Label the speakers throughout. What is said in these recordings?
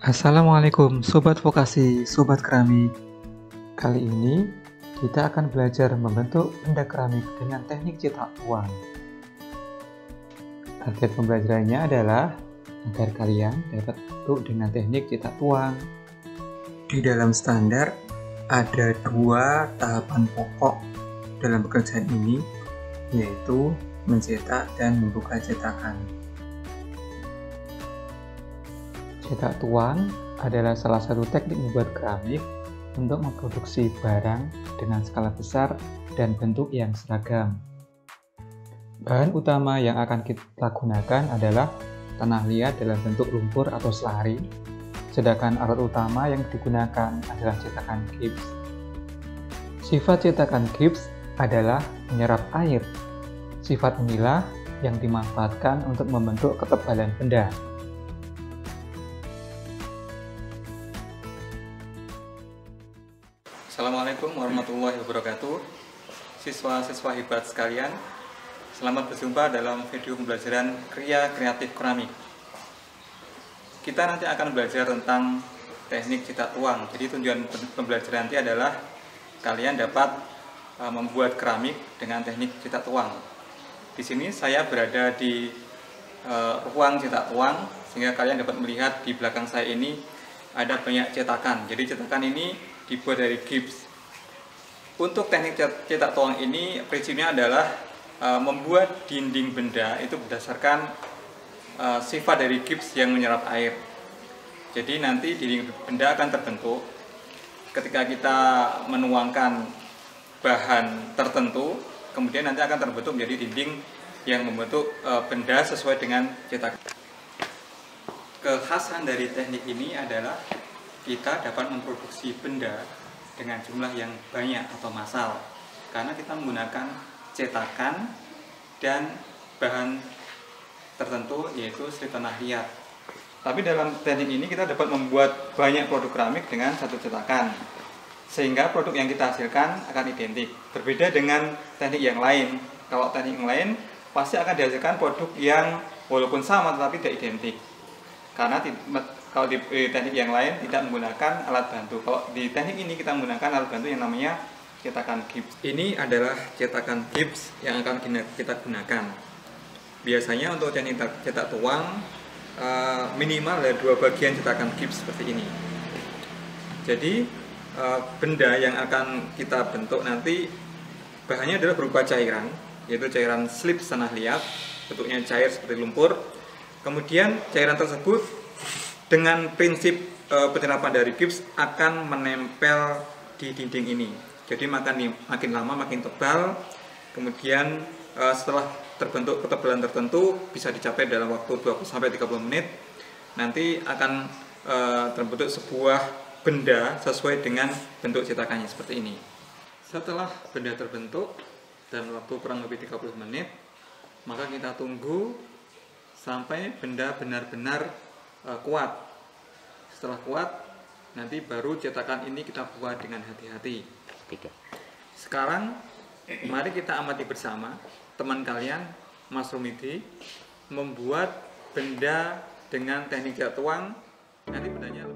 Speaker 1: Assalamualaikum Sobat Vokasi, Sobat Keramik. Kali ini kita akan belajar membentuk benda keramik dengan teknik cetak tuang. Target pembelajarannya adalah agar kalian dapat bentuk dengan teknik cetak tuang. Di dalam standar ada dua tahapan pokok dalam pekerjaan ini, yaitu mencetak dan membuka cetakan. Cetak tuang adalah salah satu teknik membuat keramik untuk memproduksi barang dengan skala besar dan bentuk yang seragam. Bahan utama yang akan kita gunakan adalah tanah liat dalam bentuk lumpur atau selari, sedangkan alat utama yang digunakan adalah cetakan gips. Sifat cetakan gips adalah menyerap air. Sifat inilah yang dimanfaatkan untuk membentuk ketebalan benda.
Speaker 2: Assalamualaikum warahmatullahi wabarakatuh. Siswa-siswa hebat sekalian, selamat berjumpa dalam video pembelajaran Kria Kreatif Keramik. Kita nanti akan belajar tentang teknik cetak tuang. Jadi tujuan pembelajaran nanti adalah kalian dapat membuat keramik dengan teknik cetak tuang. Di sini saya berada di ruang cetak tuang, sehingga kalian dapat melihat di belakang saya ini ada banyak cetakan. Jadi cetakan ini dibuat dari gips. Untuk teknik cetak tuang ini prinsipnya adalah membuat dinding benda itu berdasarkan sifat dari gips yang menyerap air. Jadi nanti dinding benda akan terbentuk ketika kita menuangkan bahan tertentu, kemudian nanti akan terbentuk menjadi dinding yang membentuk benda sesuai dengan cetakan. Kekhasan dari teknik ini adalah kita dapat memproduksi benda dengan jumlah yang banyak atau massal, karena kita menggunakan cetakan dan bahan tertentu, yaitu slip tanah liat. Tapi dalam teknik ini kita dapat membuat banyak produk keramik dengan satu cetakan, sehingga produk yang kita hasilkan akan identik. Berbeda dengan teknik yang lain. Kalau teknik yang lain pasti akan dihasilkan produk yang walaupun sama tetapi tidak identik, karena kalau di teknik yang lain tidak menggunakan alat bantu. Kalau di teknik ini kita menggunakan alat bantu yang namanya cetakan gips. Ini adalah cetakan gips yang akan kita gunakan. Biasanya untuk teknik cetak tuang minimal ada 2 bagian cetakan gips seperti ini. Jadi benda yang akan kita bentuk nanti bahannya adalah berupa cairan, yaitu cairan slip tanah liat, bentuknya cair seperti lumpur. Kemudian cairan tersebut dengan prinsip penerapan dari gips akan menempel di dinding ini. Jadi makin lama makin tebal. Kemudian setelah terbentuk ketebalan tertentu bisa dicapai dalam waktu 20-30 menit. Nanti akan terbentuk sebuah benda sesuai dengan bentuk cetakannya seperti ini. Setelah benda terbentuk dalam waktu kurang lebih 30 menit, maka kita tunggu sampai benda benar-benar kuat. Setelah kuat, nanti baru cetakan ini kita buat dengan hati-hati. Sekarang mari kita amati bersama teman kalian, Mas Rumidi, membuat benda dengan teknik cetak tuang. Nanti bendanya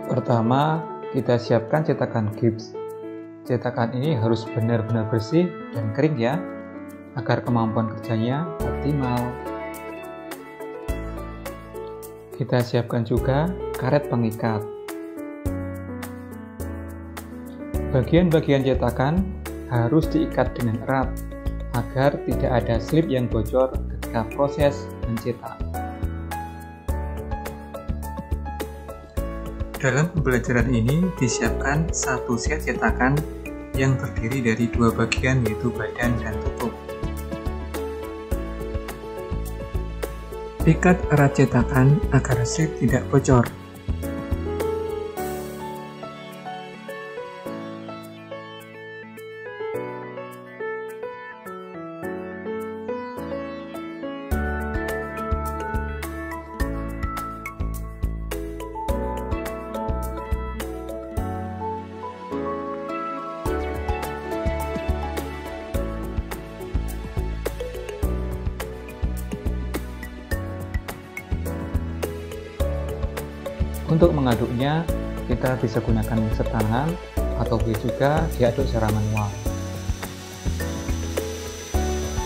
Speaker 1: Pertama, kita siapkan cetakan gips. Cetakan ini harus benar-benar bersih dan kering ya, agar kemampuan kerjanya optimal. Kita siapkan juga karet pengikat. Bagian-bagian cetakan harus diikat dengan erat, agar tidak ada slip yang bocor ketika proses mencetak. Dalam pembelajaran ini disiapkan satu set cetakan yang terdiri dari 2 bagian, yaitu badan dan tutup. Ikat erat cetakan agar slip tidak bocor. Untuk mengaduknya, kita bisa gunakan mixer tangan atau boleh juga diaduk secara manual.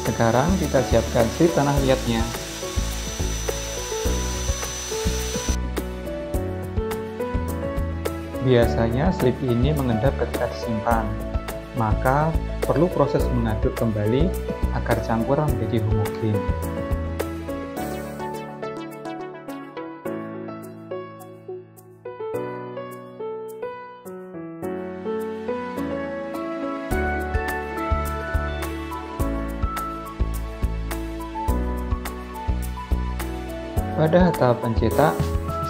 Speaker 1: Sekarang kita siapkan slip tanah liatnya. Biasanya slip ini mengendap ketika disimpan, maka perlu proses mengaduk kembali agar campuran menjadi homogen. Pada tahap pencetak,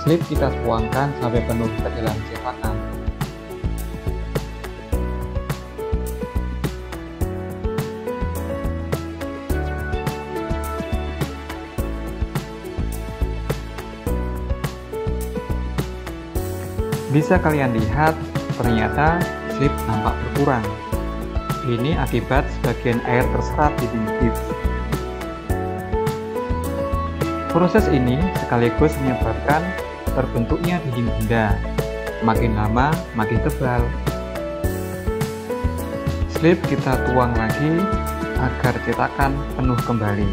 Speaker 1: slip kita tuangkan sampai penuh ke dalam cetakan. Bisa kalian lihat, ternyata slip nampak berkurang. Ini akibat sebagian air terserap di dinding gips. Proses ini sekaligus menyebabkan terbentuknya dinding benda. Makin lama, makin tebal. Slip kita tuang lagi agar cetakan penuh kembali.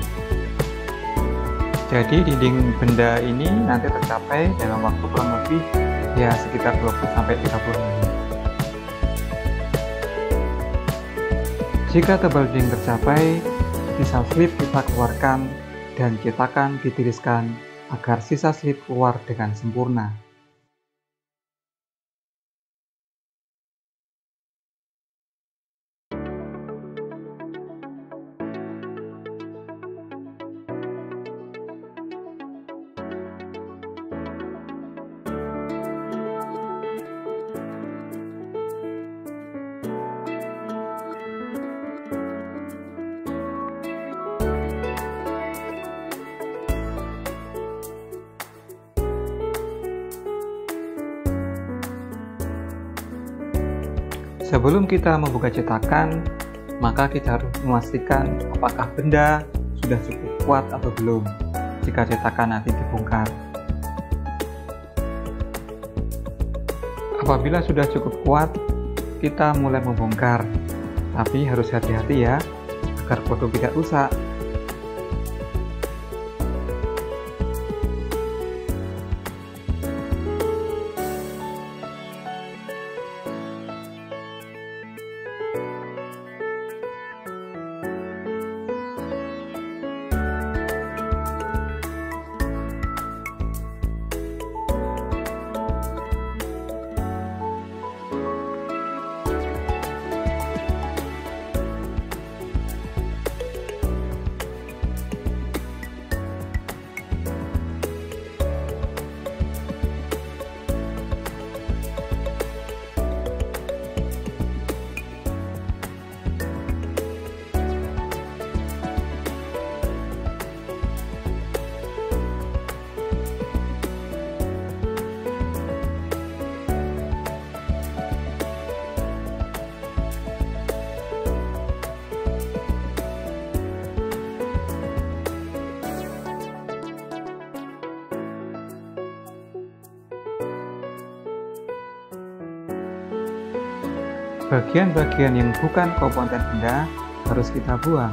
Speaker 1: Jadi dinding benda ini nanti tercapai dalam waktu kurang lebih ya sekitar 20-30 menit. Jika tebal dinding tercapai, sisa slip kita keluarkan dan cetakan ditiriskan agar sisa slip keluar dengan sempurna. Sebelum kita membuka cetakan, maka kita harus memastikan apakah benda sudah cukup kuat atau belum jika cetakan nanti dibongkar. Apabila sudah cukup kuat, kita mulai membongkar, tapi harus hati-hati ya, agar produk tidak rusak. Bagian-bagian yang bukan komponen benda harus kita buang.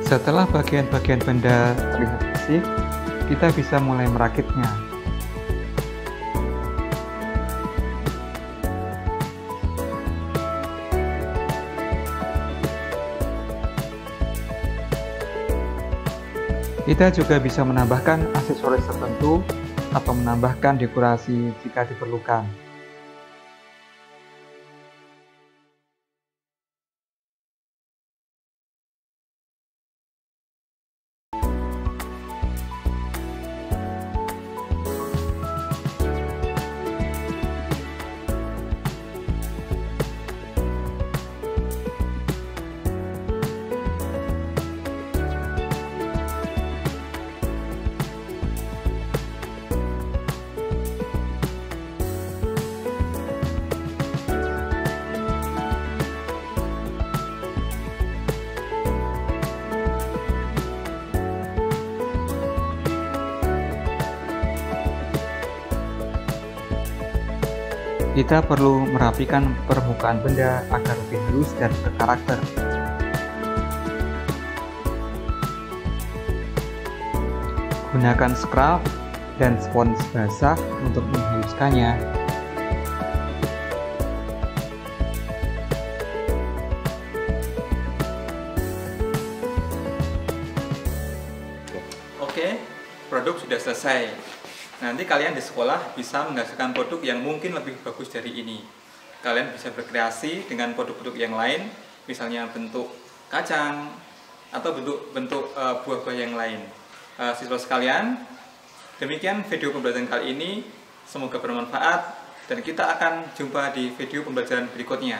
Speaker 1: Setelah bagian-bagian benda terlihat bersih, kita bisa mulai merakitnya. Kita juga bisa menambahkan aksesoris tertentu atau menambahkan dekorasi jika diperlukan. Kita perlu merapikan permukaan benda agar lebih halus dan berkarakter. Gunakan scrub dan spons basah untuk menghaluskannya.
Speaker 2: Oke, produk sudah selesai. Nanti kalian di sekolah bisa menghasilkan produk yang mungkin lebih bagus dari ini. Kalian bisa berkreasi dengan produk-produk yang lain, misalnya bentuk kacang atau bentuk buah-buah yang lain. Siswa sekalian, demikian video pembelajaran kali ini. Semoga bermanfaat dan kita akan jumpa di video pembelajaran berikutnya.